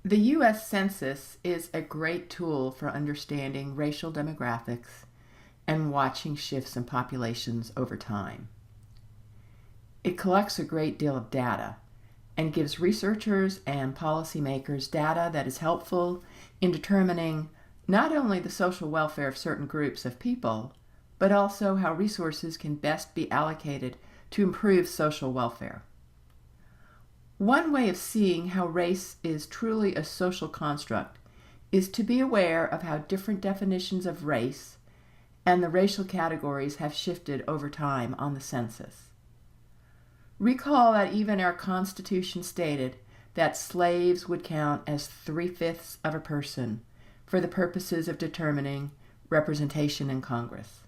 The U.S. Census is a great tool for understanding racial demographics and watching shifts in populations over time. It collects a great deal of data and gives researchers and policymakers data that is helpful in determining not only the social welfare of certain groups of people, but also how resources can best be allocated to improve social welfare. One way of seeing how race is truly a social construct is to be aware of how different definitions of race and the racial categories have shifted over time on the census. Recall that even our Constitution stated that slaves would count as 3/5 of a person for the purposes of determining representation in Congress.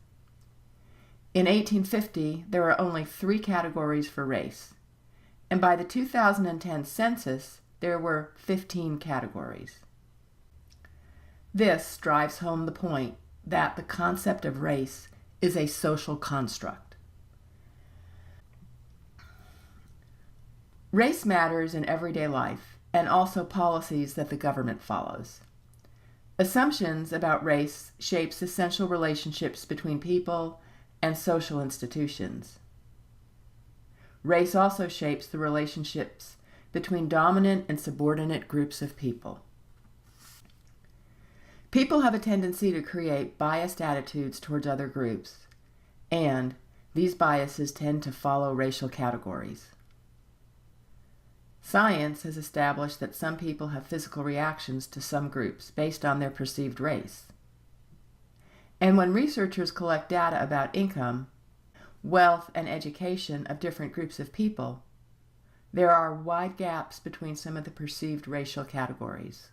In 1850, there were only 3 categories for race, and by the 2010 census, there were 15 categories. This drives home the point that the concept of race is a social construct. Race matters in everyday life and also policies that the government follows. Assumptions about race shapes essential relationships between people and social institutions. Race also shapes the relationships between dominant and subordinate groups of people. People have a tendency to create biased attitudes towards other groups, and these biases tend to follow racial categories. Science has established that some people have physical reactions to some groups based on their perceived race. And when researchers collect data about income, wealth, and education of different groups of people, there are wide gaps between some of the perceived racial categories.